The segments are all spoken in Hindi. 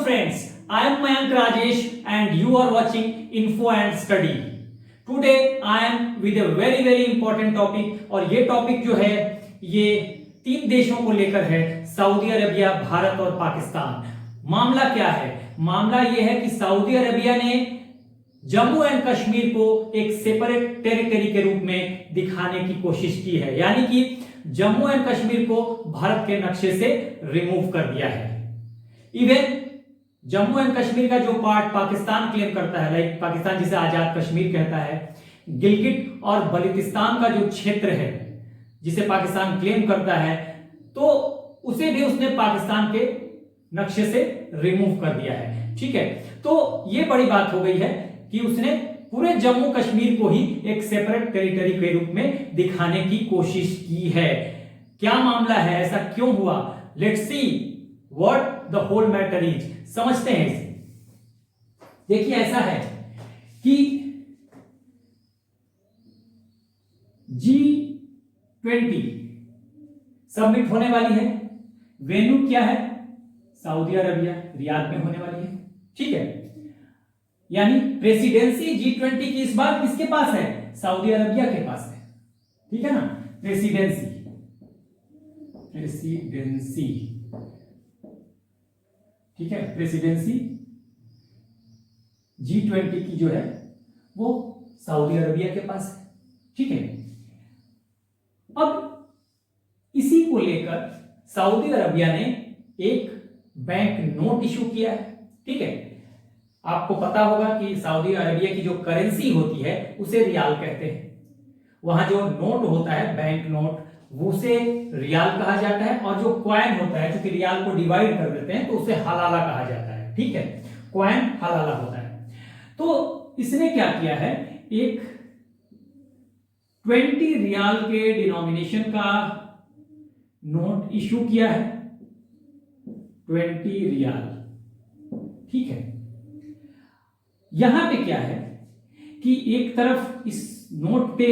friends, I am Mayank Rajesh and you are watching Info and Study. Today I am with a very important topic और ये टॉपिक जो है ये तीन देशों को लेकर है, सऊदी अरबिया, भारत और पाकिस्तान। मामला क्या है? मामला ये है कि सऊदी अरबिया ने जम्मू एंड कश्मीर को एक सेपरेट टेरिटरी के रूप में दिखाने की कोशिश की है, यानी कि जम्मू एंड कश्मीर को भारत के नक्शे से रिमूव कर दिया है। इवन जम्मू एंड कश्मीर का जो पार्ट पाकिस्तान क्लेम करता है, लाइक पाकिस्तान जिसे आजाद कश्मीर कहता है, गिलगिट और बल्तिस्तान का जो क्षेत्र है जिसे पाकिस्तान क्लेम करता है, तो उसे भी उसने पाकिस्तान के नक्शे से रिमूव कर दिया है। ठीक है, तो ये बड़ी बात हो गई है कि उसने पूरे जम्मू कश्मीर को ही एक सेपरेट टेरिटरी के रूप में दिखाने की कोशिश की है। क्या मामला है, ऐसा क्यों हुआ? Let's see what the whole matter is. समझते हैं इसे। देखिए ऐसा है कि G20 सबमिट होने वाली है। वेन्यू क्या है? सऊदी अरबिया, रियाद में होने वाली है। ठीक है, यानी प्रेसिडेंसी G20 की इस बार किसके पास है? सऊदी अरबिया के पास है। ठीक है ना, प्रेसिडेंसी ठीक है, प्रेसिडेंसी G20 की जो है वो सऊदी अरबिया के पास है। ठीक है, अब इसी को लेकर सऊदी अरबिया ने एक बैंक नोट इशू किया है। ठीक है, आपको पता होगा कि सऊदी अरबिया की जो करेंसी होती है उसे रियाल कहते हैं। वहां जो नोट होता है, बैंक नोट, उसे रियाल कहा जाता है, और जो क्वाइन होता है, क्योंकि रियाल को डिवाइड कर देते हैं तो उसे हलाला कहा जाता है। ठीक है, क्वाइन हलाला होता है। तो इसने क्या किया है, एक 20 रियाल के डिनोमिनेशन का नोट इशू किया है, 20 रियाल। ठीक है, यहां पे क्या है कि एक तरफ इस नोट पे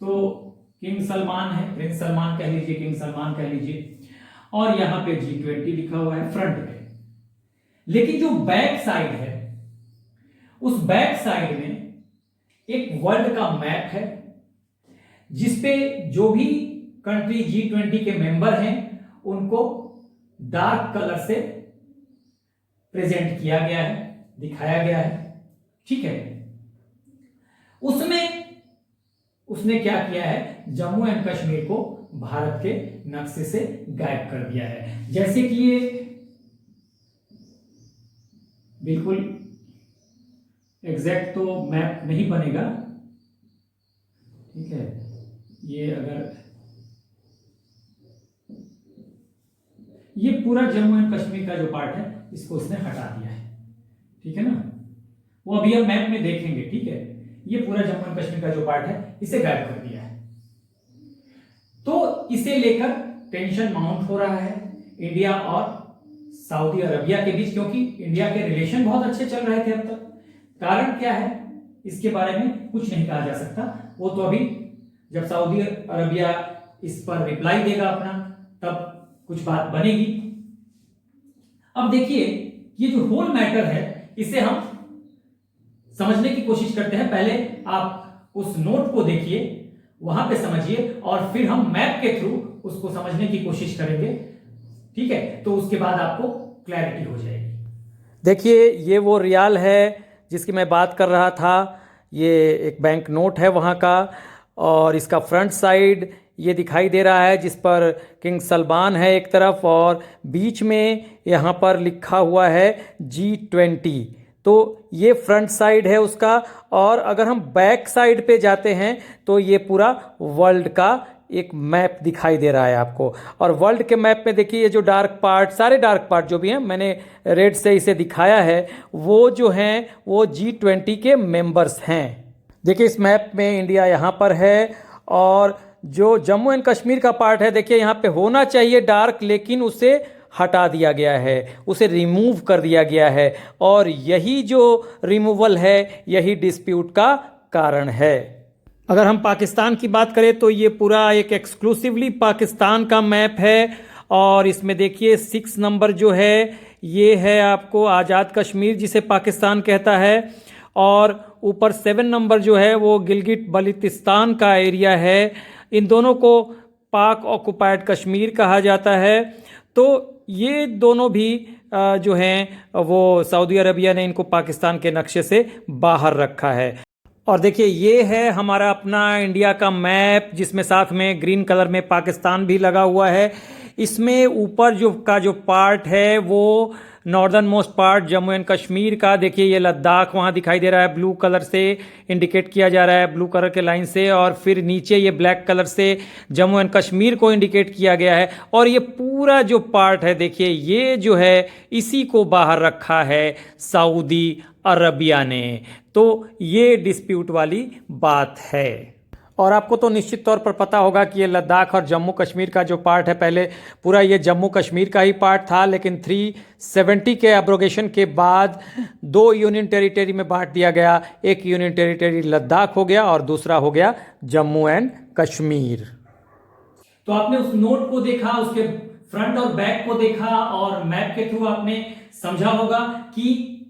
तो किंग सलमान है, प्रिंस सलमान कह लीजिए, किंग सलमान कह लीजिए, और यहां पे G20 लिखा हुआ है फ्रंट पे। लेकिन जो बैक साइड है, उस बैक साइड में एक वर्ल्ड का मैप है जिसपे जो भी कंट्री G20 के मेंबर हैं उनको डार्क कलर से प्रेजेंट किया गया है, दिखाया गया है। ठीक है, उसमें उसने क्या किया है, जम्मू एंड कश्मीर को भारत के नक्शे से गायब कर दिया है। जैसे कि ये बिल्कुल एग्जैक्ट तो मैप नहीं बनेगा। ठीक है, ये अगर ये पूरा जम्मू एंड कश्मीर का जो पार्ट है इसको इसने हटा दिया है। ठीक है ना, वो अभी हम मैप में देखेंगे। ठीक है, ये पूरा जम्मू एंड कश्मीर का जो पार्ट है इसे गायब कर दिया है। तो इसे लेकर टेंशन माउंट हो रहा है इंडिया और सऊदी अरबिया के बीच, क्योंकि इंडिया के रिलेशन बहुत अच्छे चल रहे थे अब तक। कारण क्या है इसके बारे में कुछ नहीं कहा जा सकता, वो तो अभी जब सऊदी अरबिया इस पर रिप्लाई देगा अपना, तब कुछ बात बनेगी। अब देखिए, ये जो होल मैटर है इसे हम समझने की कोशिश करते हैं। पहले आप उस नोट को देखिए, वहां पे समझिए, और फिर हम मैप के थ्रू उसको समझने की कोशिश करेंगे। ठीक है, तो उसके बाद आपको क्लैरिटी हो जाएगी। देखिए, ये वो रियाल है जिसकी मैं बात कर रहा था। ये एक बैंक नोट है वहाँ का, और इसका फ्रंट साइड ये दिखाई दे रहा है जिस पर किंग सलमान है एक तरफ, और बीच में यहाँ पर लिखा हुआ है G20। तो ये फ्रंट साइड है उसका। और अगर हम बैक साइड पे जाते हैं तो ये पूरा वर्ल्ड का एक मैप दिखाई दे रहा है आपको। और वर्ल्ड के मैप में देखिए, ये जो डार्क पार्ट, सारे डार्क पार्ट जो भी हैं, मैंने रेड से इसे दिखाया है, वो जो हैं वो G20 के मेंबर्स हैं। देखिए, इस मैप में इंडिया यहाँ पर है, और जो जम्मू एंड कश्मीर का पार्ट है, देखिए यहाँ पे होना चाहिए डार्क, लेकिन उसे हटा दिया गया है, उसे रिमूव कर दिया गया है। और यही जो रिमूवल है, यही डिस्प्यूट का कारण है। अगर हम पाकिस्तान की बात करें तो ये पूरा एक एक्सक्लूसिवली पाकिस्तान का मैप है, और इसमें देखिए 6 नंबर जो है ये है आपको आज़ाद कश्मीर जिसे पाकिस्तान कहता है, और ऊपर 7 नंबर जो है वो गिलगिट बल्तिस्तान का एरिया है। इन दोनों को पाक ऑक्युपाइड कश्मीर कहा जाता है। तो ये दोनों भी जो हैं वो सऊदी अरबिया ने इनको पाकिस्तान के नक्शे से बाहर रखा है। और देखिए ये है हमारा अपना इंडिया का मैप, जिसमें साथ में ग्रीन कलर में पाकिस्तान भी लगा हुआ है। इसमें ऊपर जो पार्ट है वो northern most part Jammu and Kashmir का, देखिए ये लद्दाख वहाँ दिखाई दे रहा है, ब्लू कलर से इंडिकेट किया जा रहा है, ब्लू कलर के लाइन से, और फिर नीचे ये ब्लैक कलर से जम्मू एंड कश्मीर को इंडिकेट किया गया है। और ये पूरा जो पार्ट है देखिए ये जो है इसी को बाहर रखा है सऊदी अरबिया ने। तो ये डिस्प्यूट वाली बात है। और आपको तो निश्चित तौर पर पता होगा कि ये लद्दाख और जम्मू कश्मीर का जो पार्ट है, पहले पूरा ये जम्मू कश्मीर का ही पार्ट था, लेकिन 370 के एब्रोगेशन के बाद 2 यूनियन टेरिटरी में बांट दिया गया। एक यूनियन टेरिटरी लद्दाख हो गया और दूसरा हो गया जम्मू एंड कश्मीर। तो आपने उस नोट को देखा, उसके फ्रंट और बैक को देखा, और मैप के थ्रू आपने समझा होगा कि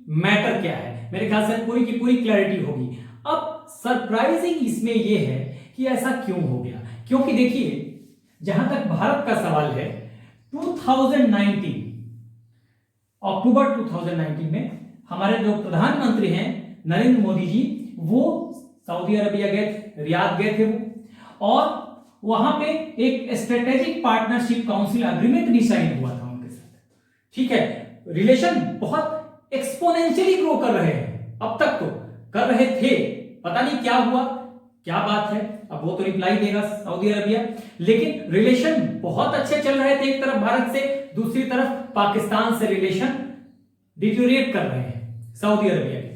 मैटर क्या है। मेरे ख्याल से पूरी की पूरी क्लैरिटी होगी। अब सरप्राइजिंग इसमें यह है कि ऐसा क्यों हो गया, क्योंकि देखिए जहां तक भारत का सवाल है, 2019 अक्टूबर 2019 में हमारे जो प्रधानमंत्री हैं नरेंद्र मोदी जी, वो सऊदी अरबिया गए, रियाद गए थे वो, और वहां पे एक स्ट्रेटेजिक पार्टनरशिप काउंसिल एग्रीमेंट भी साइन हुआ था उनके साथ। ठीक है, रिलेशन बहुत एक्सपोनेंशियली ग्रो कर रहे हैं, अब तक तो कर रहे थे, पता नहीं क्या हुआ, क्या बात है, अब वो तो रिप्लाई देगा सऊदी अरबिया। लेकिन रिलेशन बहुत अच्छे चल रहे थे, एक तरफ भारत से, दूसरी तरफ पाकिस्तान से रिलेशन डिटोरिएट कर रहे हैं सऊदी अरबिया के।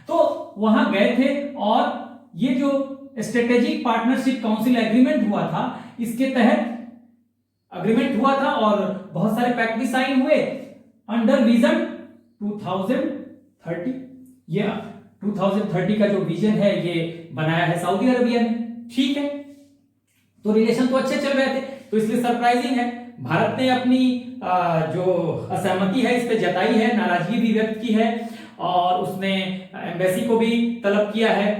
तो वहां गए थे, और ये जो स्ट्रेटेजिक पार्टनरशिप काउंसिल एग्रीमेंट हुआ था, इसके तहत अग्रीमेंट हुआ था और बहुत सारे पैक्ट भी साइन हुए अंडर विजन 2030। ये 2030 का जो विजन है ये बनाया है सऊदी अरबिया ने। ठीक है, तो रिलेशन तो अच्छे चल रहे थे, तो इसलिए सरप्राइजिंग है भारत ने अपनी जो असहमति है इस पे जताई है, नाराजगी भी व्यक्त की है, और उसने एम्बेसी को भी तलब किया है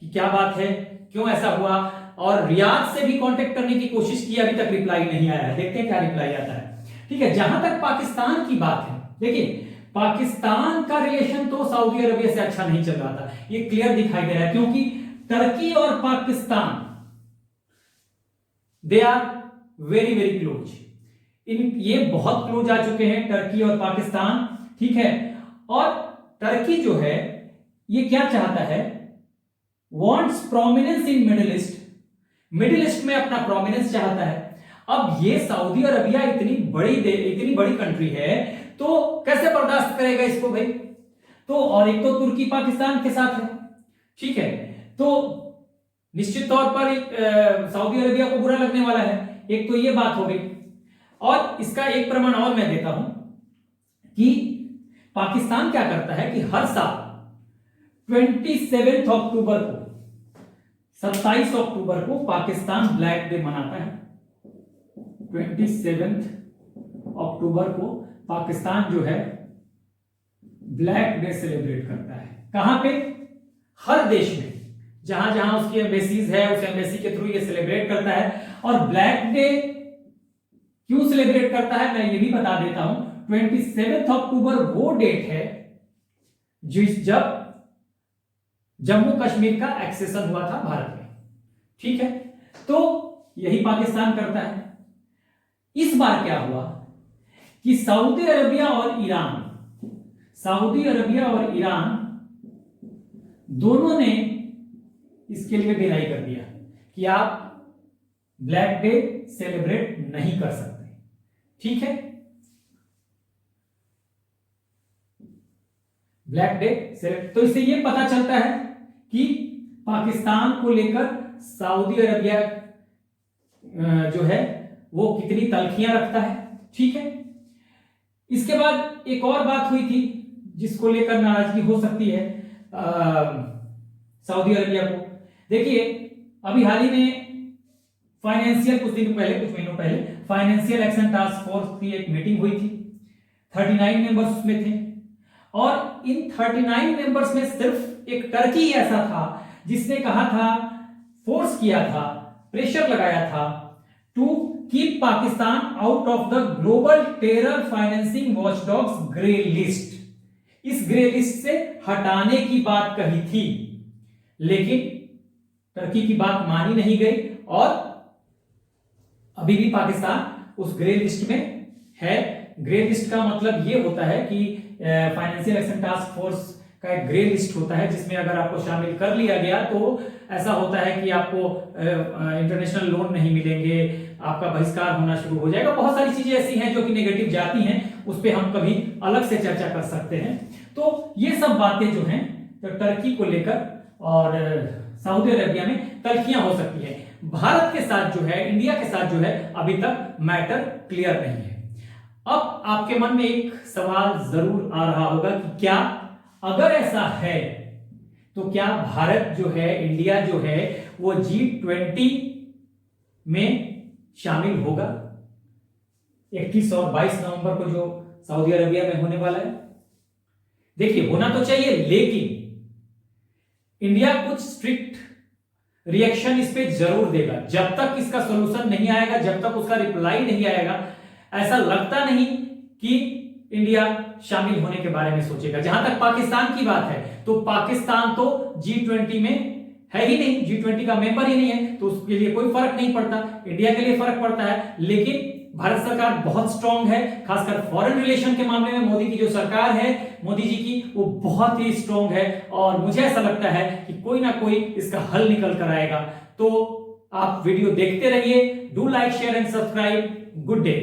कि क्या बात है, क्यों ऐसा हुआ, और रियाद से भी कांटेक्ट करने की कोशिश की, अभी तक रिप्लाई नहीं आया है। देखते हैं क्या रिप्लाई आता है। ठीक है, जहां तक पाकिस्तान की बात है, देखिए पाकिस्तान का रिलेशन तो सऊदी अरबिया से अच्छा नहीं चल रहा था, ये क्लियर दिखाई दे रहा है, क्योंकि टर्की और Pakistan they are very very close. ये बहुत क्लोज आ चुके हैं, टर्की और पाकिस्तान। ठीक है, और टर्की जो है ये क्या चाहता है, wants prominence in middle east में अपना प्रोमिनेंस चाहता है। अब ये सऊदी अरबिया इतनी बड़ी कंट्री है, तो कैसे बर्दाश्त करेगा इसको भाई। तो और एक तो तुर्की पाकिस्तान के साथ है। ठीक है, तो निश्चित तौर पर सऊदी अरबिया को बुरा लगने वाला है। एक तो ये बात हो गई, और इसका एक प्रमाण और मैं देता हूं कि पाकिस्तान क्या करता है कि हर साल 27 अक्टूबर को, 27 अक्टूबर को पाकिस्तान ब्लैक डे मनाता है। 27 अक्टूबर को पाकिस्तान जो है ब्लैक डे सेलिब्रेट करता है। कहां पे? हर देश में, जहां जहां उसकी एम्बेसीज है, उस एम्बेसी के थ्रू ये सेलिब्रेट करता है। और ब्लैक डे क्यों सेलिब्रेट करता है मैं ये भी बता देता हूं। 27 अक्टूबर वो डेट है जब जम्मू कश्मीर का एक्सेशन हुआ था भारत में। ठीक है, तो यही पाकिस्तान करता है। इस बार क्या हुआ कि सऊदी अरबिया और ईरान दोनों ने इसके लिए डिनाई कर दिया कि आप ब्लैक डे सेलिब्रेट नहीं कर सकते। ठीक है, ब्लैक डे सेलिब्रेट, तो इससे यह पता चलता है कि पाकिस्तान को लेकर सऊदी अरबिया जो है वो कितनी तलखियां रखता है। ठीक है, इसके बाद एक और बात हुई थी जिसको लेकर नाराजगी हो सकती है सऊदी अरबिया को। देखिए अभी हाल ही में कुछ महीनों पहले फाइनेंशियल एक्शन टास्क फोर्स की एक मीटिंग हुई थी। 39 मेंबर्स उसमें थे। और इन 39 मेंबर्स में सिर्फ एक टर्की ऐसा था जिसने कहा था, फोर्स किया था, प्रेशर लगाया था to keep Pakistan out of the global terror financing watchdogs grey list. इस ग्रे लिस्ट से हटाने की बात कही थी, लेकिन टर्की की बात मानी नहीं गई और अभी भी पाकिस्तान उस ग्रे लिस्ट में है। ग्रे लिस्ट का मतलब ये होता है कि फाइनेंशियल एक्शन टास्क फोर्स का एक ग्रे लिस्ट होता है जिसमें अगर आपको शामिल कर लिया गया तो ऐसा होता है कि आपको इंटरनेशनल लोन नहीं मिलेंगे, आपका बहिष्कार होना शुरू हो जाएगा। बहुत सारी चीजें ऐसी हैं जो कि नेगेटिव जाती हैं, उस पर हम कभी अलग से चर्चा कर सकते हैं। तो ये सब बातें जो हैं तो टर्की को लेकर और सऊदी अरेबिया में तल्खियां हो सकती है। भारत के साथ जो है, इंडिया के साथ जो है, अभी तक मैटर क्लियर नहीं है। अब आपके मन में एक सवाल जरूर आ रहा होगा कि क्या अगर ऐसा है तो क्या भारत जो है, इंडिया जो है, वो G20 में शामिल होगा 21 और 22 नवंबर को जो सऊदी अरेबिया में होने वाला है? देखिए, होना तो चाहिए, लेकिन इंडिया कुछ स्ट्रिक्ट रिएक्शन इस पे जरूर देगा। जब तक इसका सॉल्यूशन नहीं आएगा, जब तक उसका रिप्लाई नहीं आएगा, ऐसा लगता नहीं कि इंडिया शामिल होने के बारे में सोचेगा। जहां तक पाकिस्तान की बात है तो पाकिस्तान तो G20 में है ही नहीं, G20 का मेंबर ही नहीं है, तो उसके लिए कोई फर्क नहीं पड़ता। इंडिया के लिए फर्क पड़ता है, लेकिन भारत सरकार बहुत स्ट्रांग है, खासकर फॉरेन रिलेशन के मामले में मोदी की जो सरकार है, मोदी जी की, वो बहुत ही स्ट्रांग है और मुझे ऐसा लगता है कि कोई ना कोई इसका हल निकल कर आएगा। तो आप वीडियो देखते रहिए। Do like, share and subscribe. Good day.